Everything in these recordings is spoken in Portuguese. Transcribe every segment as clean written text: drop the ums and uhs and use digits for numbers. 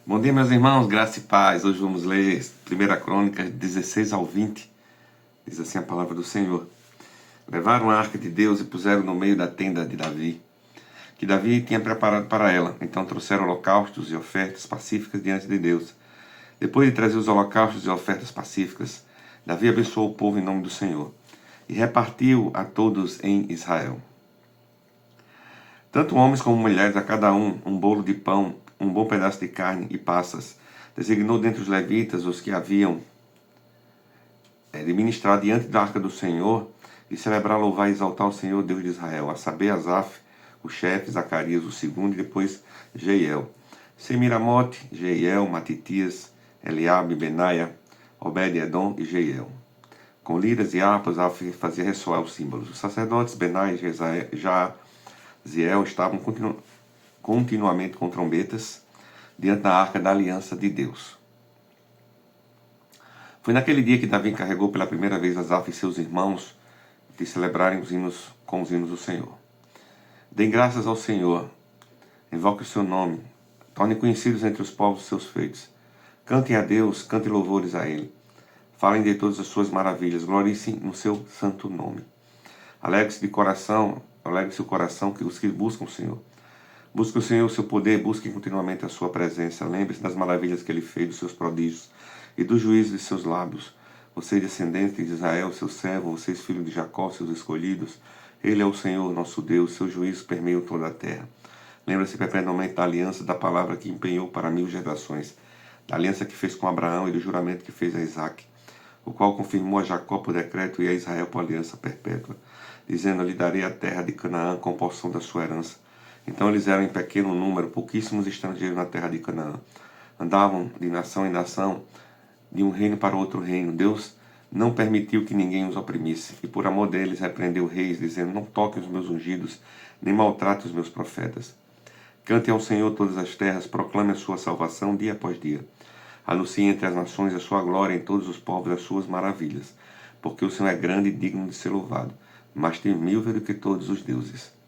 Bom dia, meus irmãos, graça e paz. Hoje vamos ler 1 Crônicas 16 ao 20. Diz assim a palavra do Senhor. Levaram a arca de Deus e puseram no meio da tenda de Davi, que Davi tinha preparado para ela. Então trouxeram holocaustos e ofertas pacíficas diante de Deus. Depois de trazer os holocaustos e ofertas pacíficas, Davi abençoou o povo em nome do Senhor e repartiu a todos em Israel. Tanto homens como mulheres, a cada um bolo de pão, um bom pedaço de carne e passas. Designou dentre os levitas os que haviam de ministrar diante da arca do Senhor e celebrar, louvar e exaltar o Senhor Deus de Israel, a saber Asaf, o chefe, Zacarias, o segundo, e depois Jeiel. Semiramote, Jeiel, Matitias, Eliabe, Benaia, Obed-Edom e Jeiel. Com liras e harpas, Asaf fazia ressoar os símbolos. Os sacerdotes Benaia e Jaziel estavam continuamente com trombetas diante da arca da aliança de Deus. Foi naquele dia que Davi encarregou pela primeira vez Asaf e seus irmãos de celebrarem os hinos com os hinos do Senhor. Deem graças ao Senhor, invoque o seu nome, torne conhecidos entre os povos os seus feitos. Cantem a Deus, cantem louvores a Ele. Falem de todas as suas maravilhas, gloriem-se no seu santo nome. Alegre-se o coração que os que buscam o Senhor. Busque o Senhor, o seu poder, busquem continuamente a sua presença. Lembre-se das maravilhas que Ele fez, dos seus prodígios e do juízo de seus lábios. Vocês, descendentes de Israel, seu servo, vocês, filhos de Jacó, seus escolhidos. Ele é o Senhor, nosso Deus, seu juízo permeia toda a terra. Lembra-se perpetuamente da aliança, da palavra que empenhou para 1000 gerações, da aliança que fez com Abraão e do juramento que fez a Isaque, o qual confirmou a Jacó por decreto e a Israel por aliança perpétua, dizendo: lhe darei a terra de Canaã com porção da sua herança. Então eles eram em pequeno número, pouquíssimos estrangeiros na terra de Canaã. Andavam de nação em nação, de um reino para outro reino. Deus não permitiu que ninguém os oprimisse, e por amor deles repreendeu reis, dizendo: não toquem os meus ungidos, nem maltratem os meus profetas. Cante ao Senhor todas as terras, proclame a sua salvação dia após dia. Anuncie entre as nações a sua glória, em todos os povos as suas maravilhas, porque o Senhor é grande e digno de ser louvado, mais temível do que todos os deuses.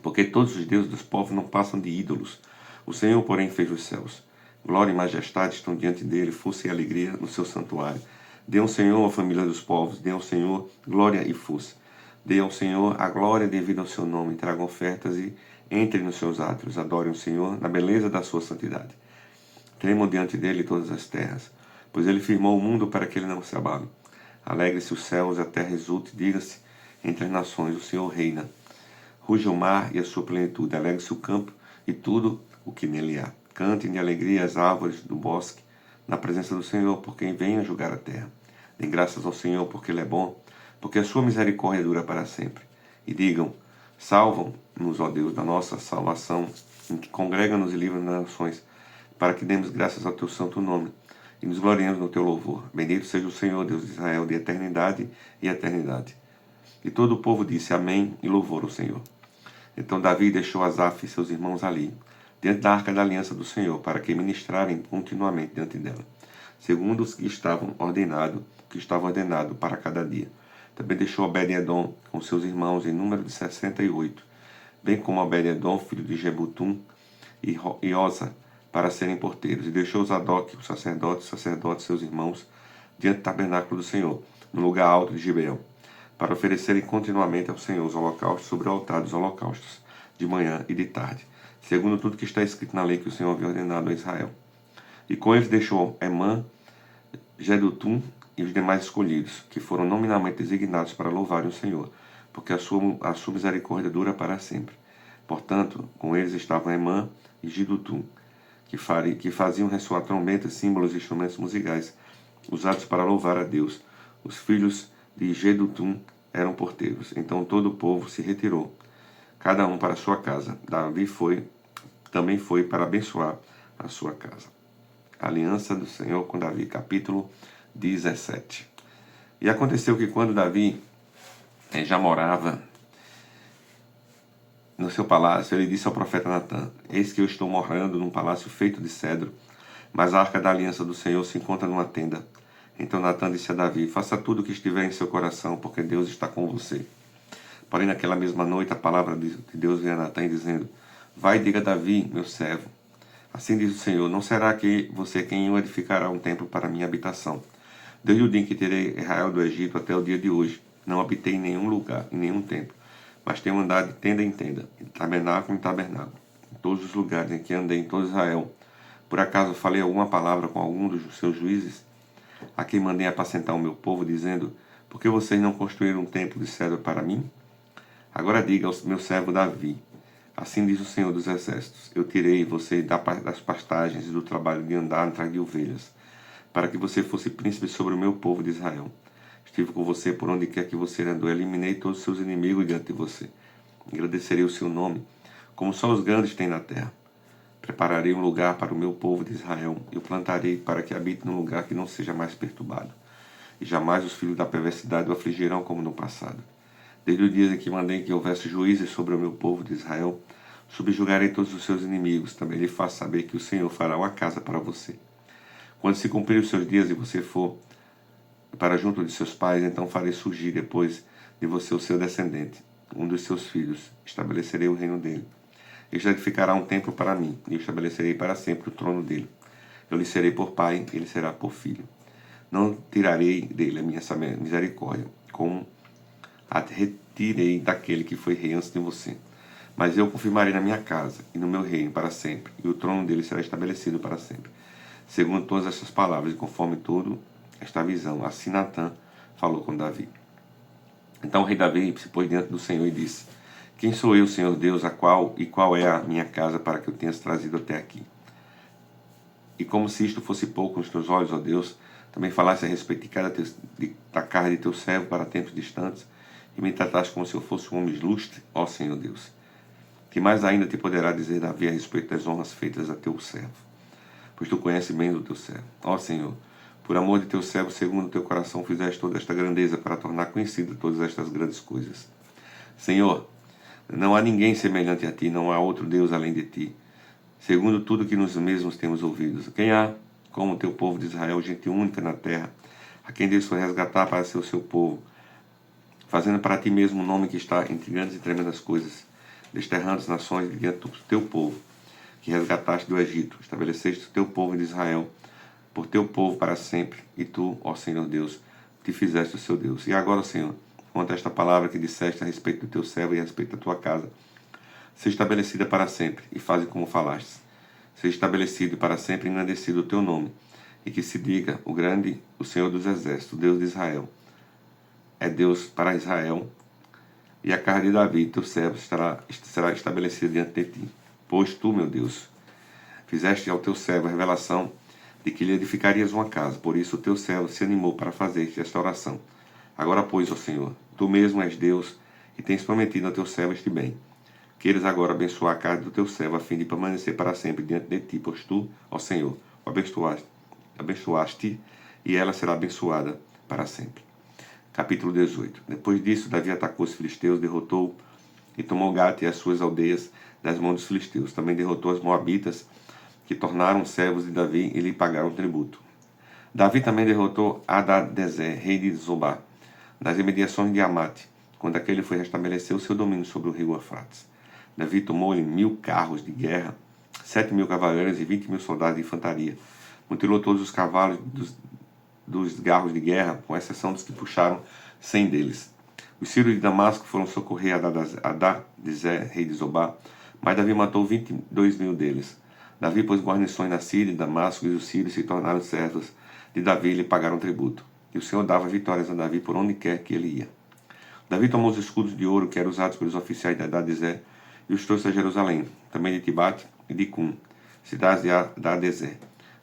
Porque todos os deuses dos povos não passam de ídolos. O Senhor, porém, fez os céus. Glória e majestade estão diante dele, força e alegria no seu santuário. Dê ao Senhor a família dos povos, dê ao Senhor glória e força. Dê ao Senhor a glória devida ao seu nome, tragam ofertas e entrem nos seus átrios, adorem o Senhor na beleza da sua santidade. Tremam diante dele todas as terras, pois ele firmou o mundo para que ele não se abale. Alegre-se os céus, a terra exulte, diga-se entre as nações: o Senhor reina. Ruja o mar e a sua plenitude, alegre-se o campo e tudo o que nele há. Cantem de alegria as árvores do bosque, na presença do Senhor, por quem vem a julgar a terra. Deem graças ao Senhor, porque Ele é bom, porque a sua misericórdia dura para sempre. E digam: salvam-nos, ó Deus, da nossa salvação, em que congrega-nos e livra-nos das nações, para que demos graças ao teu santo nome e nos gloriemos no teu louvor. Bendito seja o Senhor, Deus de Israel, de eternidade e eternidade. E todo o povo disse: amém, e louvor ao Senhor. Então Davi deixou Asaf e seus irmãos ali, diante da arca da aliança do Senhor, para que ministrarem continuamente diante dela, segundo os que estavam ordenado para cada dia. Também deixou Obed-Edom com seus irmãos em número de 68, bem como Obed-Edom, filho de Jebutum, e Osa, para serem porteiros. E deixou Zadok, o sacerdote, seus irmãos, diante do tabernáculo do Senhor, no lugar alto de Gibeão, para oferecerem continuamente ao Senhor os holocaustos sobre o altar dos holocaustos, de manhã e de tarde, segundo tudo que está escrito na lei que o Senhor havia ordenado a Israel. E com eles deixou Emã, Jedutum e os demais escolhidos, que foram nominalmente designados para louvarem o Senhor, porque a sua misericórdia dura para sempre. Portanto, com eles estavam Emã e Jedutum, que faziam ressoar trombetas, símbolos e instrumentos musicais, usados para louvar a Deus. Os filhos de Jedutum eram porteiros. Então todo o povo se retirou, cada um para a sua casa. Davi também foi para abençoar a sua casa. Aliança do Senhor com Davi, capítulo 17. E aconteceu que quando Davi já morava no seu palácio, ele disse ao profeta Natã: eis que eu estou morando num palácio feito de cedro, mas a arca da aliança do Senhor se encontra numa tenda. Então Natã disse a Davi: faça tudo o que estiver em seu coração, porque Deus está com você. Porém, naquela mesma noite, a palavra de Deus veio a Natã dizendo: vai e diga a Davi, meu servo, Assim diz o Senhor, não será que você quem edificará um templo para minha habitação. Desde o dia em que tirei Israel do Egito até o dia de hoje, não habitei em nenhum lugar, em nenhum templo, mas tenho andado de tenda em tenda, de tabernáculo em tabernáculo, em todos os lugares em que andei em todo Israel. Por acaso falei alguma palavra com algum dos seus juízes, a quem mandei apacentar o meu povo, dizendo, por que vocês não construíram um templo de cedro para mim? Agora diga ao meu servo Davi, assim diz o Senhor dos Exércitos, eu tirei você das pastagens e do trabalho de andar atrás de ovelhas, para que você fosse príncipe sobre o meu povo de Israel. Estive com você por onde quer que você andou, eliminei todos os seus inimigos diante de você. Agradecerei o seu nome, como só os grandes têm na terra. Prepararei um lugar para o meu povo de Israel, e o plantarei para que habite num lugar que não seja mais perturbado. E jamais os filhos da perversidade o afligirão como no passado. Desde o dia em que mandei que houvesse juízes sobre o meu povo de Israel, subjugarei todos os seus inimigos. Também lhe faço saber que o Senhor fará uma casa para você. Quando se cumprirem os seus dias e você for para junto de seus pais, então farei surgir depois de você o seu descendente, um dos seus filhos. Estabelecerei o reino dele. Ele edificará um templo para mim, e estabelecerei para sempre o trono dele. Eu lhe serei por pai, ele será por filho. Não tirarei dele a minha misericórdia, como a retirei daquele que foi rei antes de você. Mas eu confirmarei na minha casa e no meu reino para sempre, e o trono dele será estabelecido para sempre. Segundo todas essas palavras, e conforme toda esta visão, assim Natã falou com Davi. Então o rei Davi se pôs diante do Senhor e disse, quem sou eu, Senhor Deus, qual é a minha casa para que eu tenhas trazido até aqui? E como se isto fosse pouco nos teus olhos, ó Deus, também falasse a respeito da carne de teu servo para tempos distantes, e me trataste como se eu fosse um homem ilustre, ó Senhor Deus. Que mais ainda te poderá dizer Davi a respeito das honras feitas a teu servo? Pois tu conheces bem o teu servo. Ó Senhor, por amor de teu servo, segundo o teu coração, fizeste toda esta grandeza para tornar conhecida todas estas grandes coisas. Senhor, não há ninguém semelhante a ti, não há outro Deus além de ti. Segundo tudo que nós mesmos temos ouvido. Quem há, como o teu povo de Israel, gente única na terra, a quem Deus foi resgatar para ser o seu povo, fazendo para ti mesmo um nome que está entre grandes e tremendas coisas, desterrando as nações diante do teu povo, que resgataste do Egito, estabeleceste o teu povo de Israel, por teu povo para sempre, e tu, ó Senhor Deus, te fizeste o seu Deus. E agora, Senhor, conta esta palavra que disseste a respeito do teu servo e a respeito da tua casa, seja estabelecida para sempre, e faze como falaste. Seja estabelecido para sempre e engrandecido o teu nome, e que se diga o grande, o Senhor dos Exércitos, o Deus de Israel, é Deus para Israel, e a casa de Davi, teu servo, será estabelecida diante de ti. Pois tu, meu Deus, fizeste ao teu servo a revelação de que lhe edificarias uma casa. Por isso o teu servo se animou para fazer esta oração. Agora, pois, ó Senhor, tu mesmo és Deus e tens prometido ao teu servo este bem. Queiras agora abençoar a casa do teu servo, a fim de permanecer para sempre diante de ti, pois tu, ó Senhor, o abençoaste e ela será abençoada para sempre. Capítulo 18. Depois disso, Davi atacou os filisteus, derrotou e tomou Gate e as suas aldeias das mãos dos filisteus. Também derrotou os moabitas, que tornaram servos de Davi e lhe pagaram tributo. Davi também derrotou Hadadezer, rei de Zobá, nas imediações de Amate, quando aquele foi restabelecer o seu domínio sobre o rio Eufrates. Davi tomou-lhe 1000 carros de guerra, 7.000 cavaleiros e 20.000 soldados de infantaria. Mutilou todos os cavalos dos carros de guerra, com exceção dos que puxaram 100 deles. Os sírios de Damasco foram socorrer Hadadezer, rei de Zobá, mas Davi matou 22.000 deles. Davi pôs guarnições na Síria e Damasco, e os sírios se tornaram servos de Davi e lhe pagaram tributo. E o Senhor dava vitórias a Davi por onde quer que ele ia. Davi tomou os escudos de ouro que eram usados pelos oficiais de Hadadezer e os trouxe a Jerusalém, também de Tibate e de Cum, cidades de Hadadezer.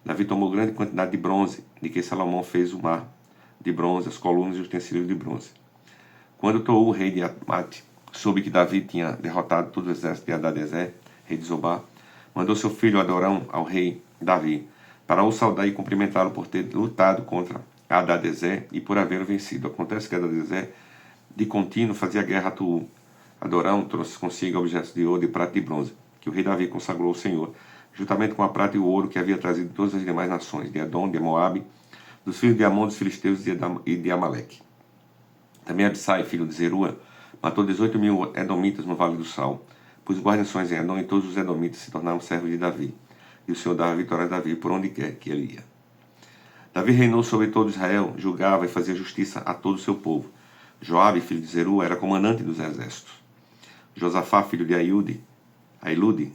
Davi tomou grande quantidade de bronze, de que Salomão fez o mar de bronze, as colunas e os utensílios de bronze. Quando Tou, rei de Amate, soube que Davi tinha derrotado todo o exército de Hadadezer, rei de Zobá, mandou seu filho Adorão ao rei Davi, para o saudar e cumprimentá-lo por ter lutado contra Hadadezer e por haver vencido. Acontece que Hadadezer, de contínuo, fazia guerra a Tou. Adorão trouxe consigo objetos de ouro, de prata e de bronze, que o rei Davi consagrou ao Senhor, juntamente com a prata e o ouro que havia trazido de todas as demais nações, de Edom, de Moabe, dos filhos de Amon, dos filisteus e de Amaleque. Também Abissai, filho de Zerua, matou 18.000 edomitas no Vale do Sal, pôs guarnições em Edom, e todos os edomitas se tornaram servos de Davi. e o Senhor dava vitória a Davi por onde quer que ele ia. Davi reinou sobre todo Israel, julgava e fazia justiça a todo o seu povo. Joabe, filho de Zeru, era comandante dos exércitos. Josafá, filho de Ailude,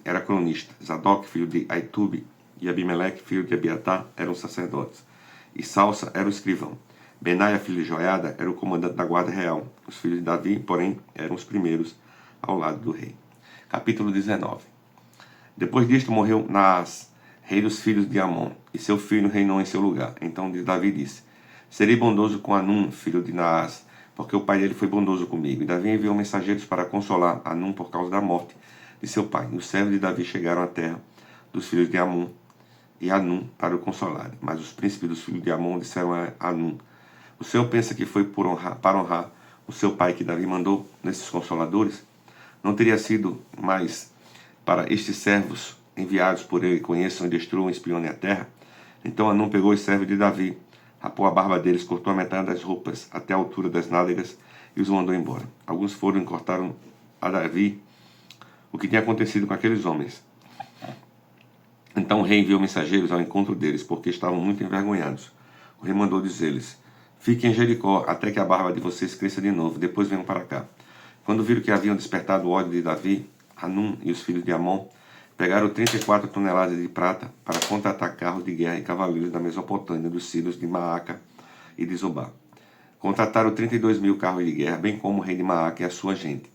era cronista. Zadok, filho de Aitube, e Abimeleque, filho de Abiatar, eram sacerdotes. E Salsa era o escrivão. Benaia, filho de Joiada, era o comandante da guarda real. Os filhos de Davi, porém, eram os primeiros ao lado do rei. Capítulo 19. Depois disto morreu Naás, rei dos filhos de Amon, e seu filho reinou em seu lugar. Então Davi disse: serei bondoso com Anum, filho de Naás, porque o pai dele foi bondoso comigo. E Davi enviou mensageiros para consolar Anum por causa da morte de seu pai. E os servos de Davi chegaram à terra dos filhos de Amon e Anum para o consolarem. Mas os príncipes dos filhos de Amon disseram a Anum: o Senhor pensa que foi para honrar o seu pai que Davi mandou nesses consoladores? Não teria sido mais para estes servos enviados por ele conheçam e destruam e espionem a terra? Então Anum pegou os servos de Davi, rapou a barba deles, cortou a metade das roupas até a altura das nádegas e os mandou embora. Alguns foram e cortaram a Davi o que tinha acontecido com aqueles homens. Então o rei enviou mensageiros ao encontro deles, porque estavam muito envergonhados. O rei mandou dizer-lhes: fiquem em Jericó até que a barba de vocês cresça de novo, depois venham para cá. Quando viram que haviam despertado o ódio de Davi, Anum e os filhos de Amon pegaram 34 toneladas de prata para contratar carros de guerra e cavaleiros da Mesopotâmia, dos sírios de Maaca e de Zobá. Contrataram 32.000 carros de guerra, bem como o rei de Maaca e a sua gente.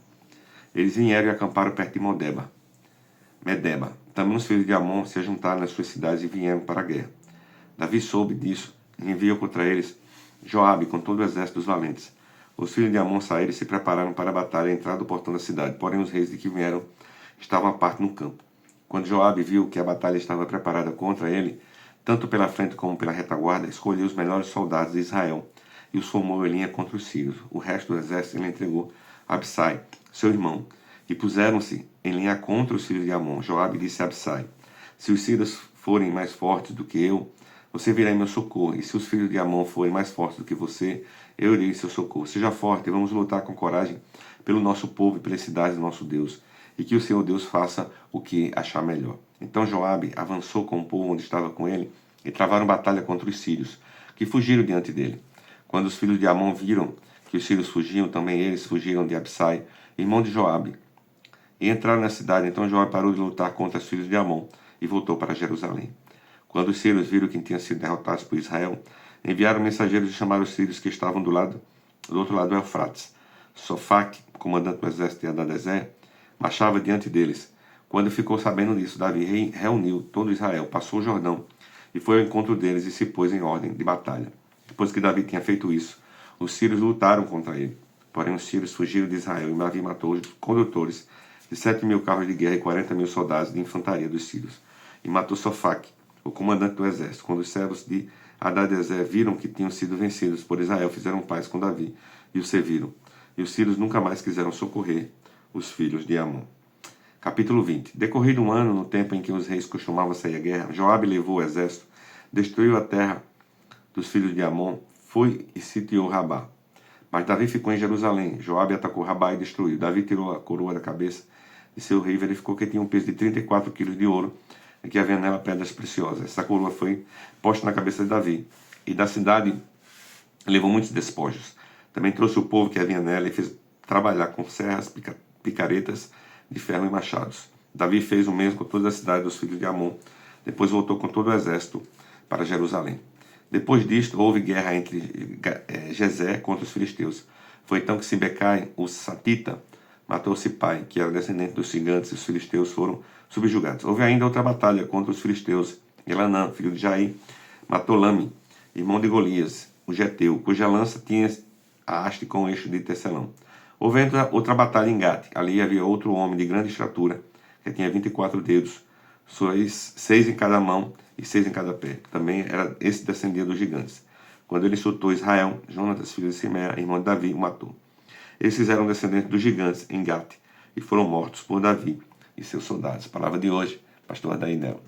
Eles vieram e acamparam perto de Medeba. Também os filhos de Amon se juntaram nas suas cidades e vieram para a guerra. Davi soube disso e enviou contra eles Joabe com todo o exército dos valentes. Os filhos de Amon saíram e se prepararam para a batalha à entrada do portão da cidade, porém os reis de que vieram estavam à parte no campo. Quando Joabe viu que a batalha estava preparada contra ele, tanto pela frente como pela retaguarda, escolheu os melhores soldados de Israel e os formou em linha contra os sírios. O resto do exército ele entregou a Absai, seu irmão, e puseram-se em linha contra os filhos de Amon. Joabe disse a Absai: se os sírios forem mais fortes do que eu, você virá em meu socorro, e se os filhos de Amon forem mais fortes do que você, eu irei em seu socorro. Seja forte e vamos lutar com coragem pelo nosso povo e pelas cidades do nosso Deus, e que o Senhor Deus faça o que achar melhor. Então Joabe avançou com o povo onde estava com ele, e travaram batalha contra os sírios, que fugiram diante dele. Quando os filhos de Amon viram que os sírios fugiam, também eles fugiram de Absai, irmão de Joabe, e entraram na cidade. Então Joabe parou de lutar contra os filhos de Amon e voltou para Jerusalém. Quando os sírios viram que tinham sido derrotados por Israel, enviaram mensageiros e chamaram os sírios que estavam do outro lado do Eufrates. Sofaque, comandante do exército de Hadadezer, marchava diante deles. Quando ficou sabendo disso, Davi reuniu todo Israel, passou o Jordão e foi ao encontro deles e se pôs em ordem de batalha. Depois que Davi tinha feito isso, os sírios lutaram contra ele. Porém, os sírios fugiram de Israel e Davi matou os condutores de 7.000 carros de guerra e 40.000 soldados de infantaria dos sírios. E matou Sofaque, o comandante do exército. Quando os servos de Hadadezer viram que tinham sido vencidos por Israel, fizeram paz com Davi e o serviram. E os sírios nunca mais quiseram socorrer os filhos de Amon. Capítulo 20. Decorrido um ano, no tempo em que os reis costumavam sair à guerra, Joabe levou o exército, destruiu a terra dos filhos de Amon, foi e sitiou Rabá. Mas Davi ficou em Jerusalém. Joabe atacou Rabá e destruiu. Davi tirou a coroa da cabeça de seu rei e verificou que tinha um peso de 34 quilos de ouro e que havia nela pedras preciosas. Essa coroa foi posta na cabeça de Davi. E da cidade levou muitos despojos. Também trouxe o povo que havia nela e fez trabalhar com serras, picaretas de ferro e machados. Davi fez o mesmo com toda a cidade dos filhos de Amon. Depois voltou com todo o exército para Jerusalém. Depois disto, houve guerra entre Gezer contra os filisteus. Foi então que Sibecai, o Satita, matou Sipai, que era descendente dos gigantes, e os filisteus foram subjugados. Houve ainda outra batalha contra os filisteus. Elanã, filho de Jair, matou Lame, irmão de Golias, o Geteu, cuja lança tinha a haste com o eixo de tecelão. Houve outra batalha em Gate. Ali havia outro homem de grande estatura, que tinha 24 dedos, 6 em cada mão e 6 em cada pé. Também era esse descendia dos gigantes. Quando ele insultou Israel, Jonatas, filho de Simea, irmão de Davi, o matou. Esses eram descendentes dos gigantes em Gate e foram mortos por Davi e seus soldados. Palavra de hoje, pastor Adainel.